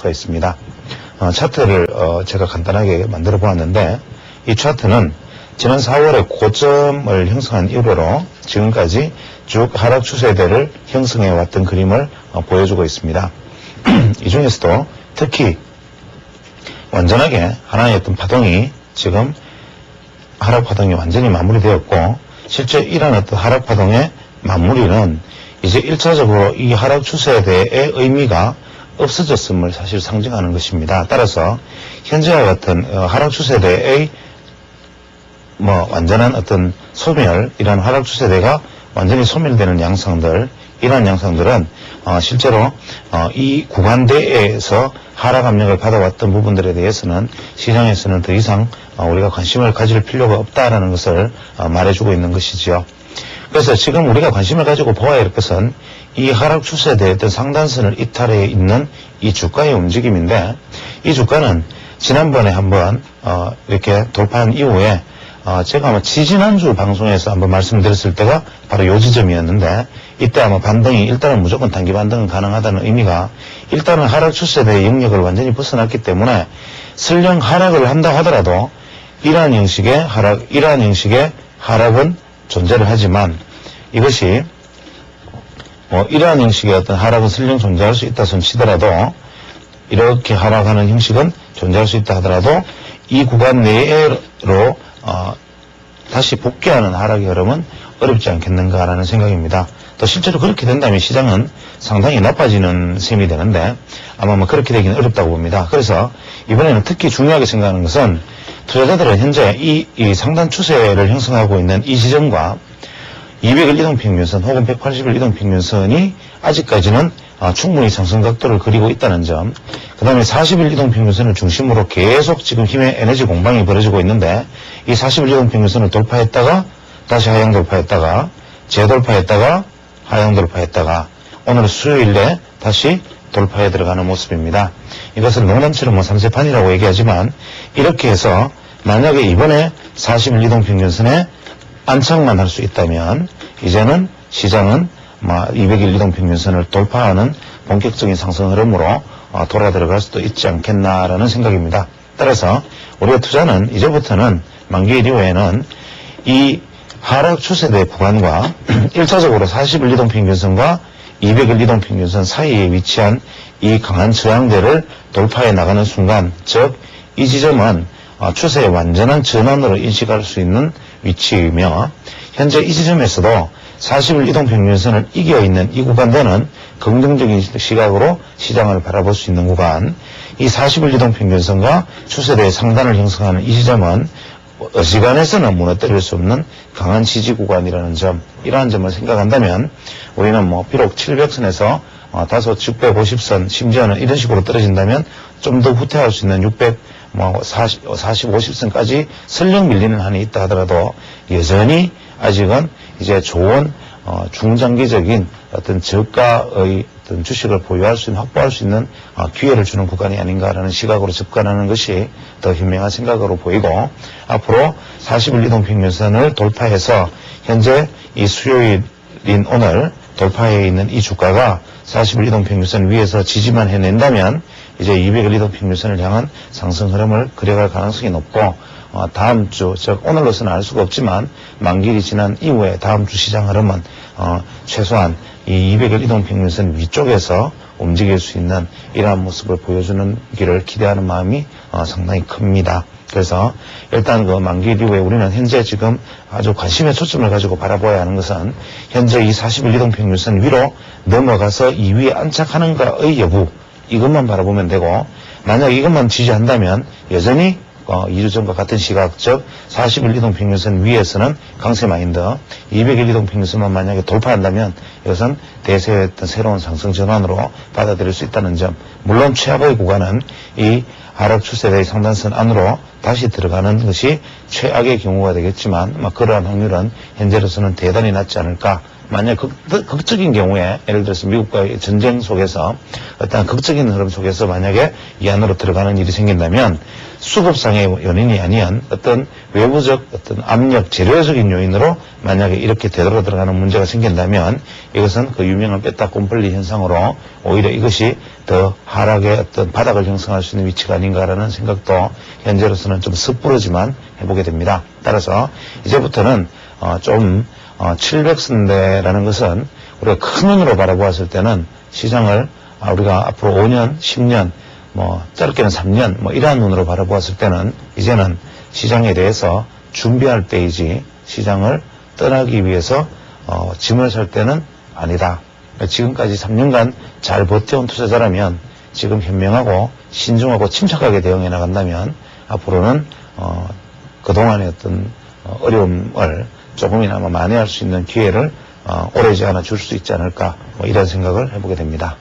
가 있습니다. 차트를 제가 간단하게 만들어 보았는데 이 차트는 지난 4월에 고점을 형성한 이후로 지금까지 쭉 하락 추세대를 형성해 왔던 그림을 보여주고 있습니다. 이 중에서도 특히 완전하게 하나의 어떤 파동이 지금 하락 파동이 완전히 마무리되었고, 실제 이러한 어떤 하락 파동의 마무리는 이제 1차적으로 이 하락 추세대의 의미가 없어졌음을 사실 상징하는 것입니다. 따라서 현재와 같은 하락 추세대의 완전한 어떤 소멸, 이런 하락 추세대가 완전히 소멸되는 양상들, 이러한 양상들은 실제로 이 구간대에서 하락 압력을 받아왔던 부분들에 대해서는 시장에서는 더 이상 우리가 관심을 가질 필요가 없다라는 것을 말해주고 있는 것이죠. 그래서 지금 우리가 관심을 가지고 보아야 할 것은 이 하락 추세대의 어떤 상단선을 이탈해 있는 이 주가의 움직임인데, 이 주가는 지난번에 한번 이렇게 돌파한 이후에 제가 아마 지지난주 방송에서 한번 말씀드렸을 때가 바로 요 지점이었는데, 이때 아마 반등이 일단은 무조건 단기 반등은 가능하다는 의미가, 일단은 하락 추세대의 영역을 완전히 벗어났기 때문에 설령 하락을 한다 하더라도 이러한 형식의 하락은 존재를 하지만, 이것이 이러한 형식의 어떤 하락은 설령 존재할 수 있다 손 치더라도, 이렇게 하락하는 형식은 존재할 수 있다 하더라도 이 구간 내로 다시 복귀하는 하락의 흐름은 어렵지 않겠는가라는 생각입니다. 또 실제로 그렇게 된다면 시장은 상당히 나빠지는 셈이 되는데 아마 그렇게 되기는 어렵다고 봅니다. 그래서 이번에는 특히 중요하게 생각하는 것은 투자자들은 현재 이 상단 추세를 형성하고 있는 이 지점과 200일 이동평균선 혹은 180일 이동평균선이 아직까지는 충분히 상승 각도를 그리고 있다는 점, 그 다음에 40일 이동평균선을 중심으로 계속 지금 힘의 에너지 공방이 벌어지고 있는데, 이 40일 이동평균선을 돌파했다가 다시 하향 돌파했다가 재돌파했다가 하향 돌파했다가 오늘 수요일에 다시 돌파해 들어가는 모습입니다. 이것을 농담처럼 3세판이라고 얘기하지만, 이렇게 해서 만약에 이번에 40일 이동평균선에 안착만 할 수 있다면 이제는 시장은 200일 이동평균선을 돌파하는 본격적인 상승 흐름으로 돌아 들어갈 수도 있지 않겠나라는 생각입니다. 따라서 우리가 투자는 이제부터는 만기일 이후에는 이 하락 추세대 구간과 1차적으로 40일 이동평균선과 200일 이동평균선 사이에 위치한 이 강한 저항대를 돌파해 나가는 순간, 즉 이 지점은 추세의 완전한 전환으로 인식할 수 있는 위치이며, 현재 이 지점에서도 40일 이동평균선을 이겨있는 이 구간대는 긍정적인 시각으로 시장을 바라볼 수 있는 구간, 이 40일 이동평균선과 추세대의 상단을 형성하는 이 지점은 어지간해서는 무너뜨릴 수 없는 강한 지지 구간이라는 점, 이러한 점을 생각한다면 우리는 비록 700선에서 다소 650선, 심지어는 이런 식으로 떨어진다면 좀 더 후퇴할 수 있는 40, 50선까지 설령 밀리는 한이 있다 하더라도 여전히 아직은 이제 좋은 중장기적인 어떤 저가의 어떤 주식을 보유할 수 있는, 확보할 수 있는 기회를 주는 구간이 아닌가라는 시각으로 접근하는 것이 더 현명한 생각으로 보이고, 앞으로 40일 이동평균선을 돌파해서 현재 이 수요일인 오늘 돌파해 있는 이 주가가 40일 이동평균선 위에서 지지만 해낸다면 이제 200일 이동평균선을 향한 상승 흐름을 그려갈 가능성이 높고, 다음 주, 즉 오늘로서는 알 수가 없지만 만기일이 지난 이후에 다음 주 시장 흐름은 최소한 이 200일 이동평균선 위쪽에서 움직일 수 있는 이러한 모습을 보여주는 길을 기대하는 마음이 상당히 큽니다. 그래서 일단 만기일 이후에 우리는 현재 지금 아주 관심의 초점을 가지고 바라봐야 하는 것은 현재 이 40일 이동평균선 위로 넘어가서 이 위에 안착하는가의 여부, 이것만 바라보면 되고, 만약 이것만 지지한다면 여전히 2주 전과 같은 시각, 즉 40일 이동평균선 위에서는 강세 마인드, 200일 이동평균선만 만약에 돌파한다면 이것은 대세의 어떤 새로운 상승 전환으로 받아들일 수 있다는 점, 물론 최악의 구간은 이 하락 추세대의 상단선 안으로 다시 들어가는 것이 최악의 경우가 되겠지만 그러한 확률은 현재로서는 대단히 낮지 않을까 만약 극적인 경우에 예를 들어서 미국과의 전쟁 속에서 어떤 극적인 흐름 속에서 만약에 이 안으로 들어가는 일이 생긴다면 수급상의 원인이 아니한 어떤 외부적 어떤 압력, 재료적인 요인으로 만약에 이렇게 되돌아 들어가는 문제가 생긴다면 이것은 그 유명한 빼딱곰벌리 현상으로 오히려 이것이 더 하락의 어떤 바닥을 형성할 수 있는 위치가 아닌가라는 생각도 현재로서는 좀 섣부르지만 해보게 됩니다. 따라서 이제부터는 700선대라는 것은 우리가 큰 눈으로 바라보았을 때는 시장을 우리가 앞으로 5년, 10년, 짧게는 3년, 이러한 눈으로 바라보았을 때는 이제는 시장에 대해서 준비할 때이지 시장을 떠나기 위해서 짐을 살 때는 아니다. 지금까지 3년간 잘 버텨온 투자자라면 지금 현명하고 신중하고 침착하게 대응해 나간다면 앞으로는 그동안의 어떤 어려움을 조금이나마 만회할 수 있는 기회를 오래지 않아 줄 수 있지 않을까 이런 생각을 해보게 됩니다.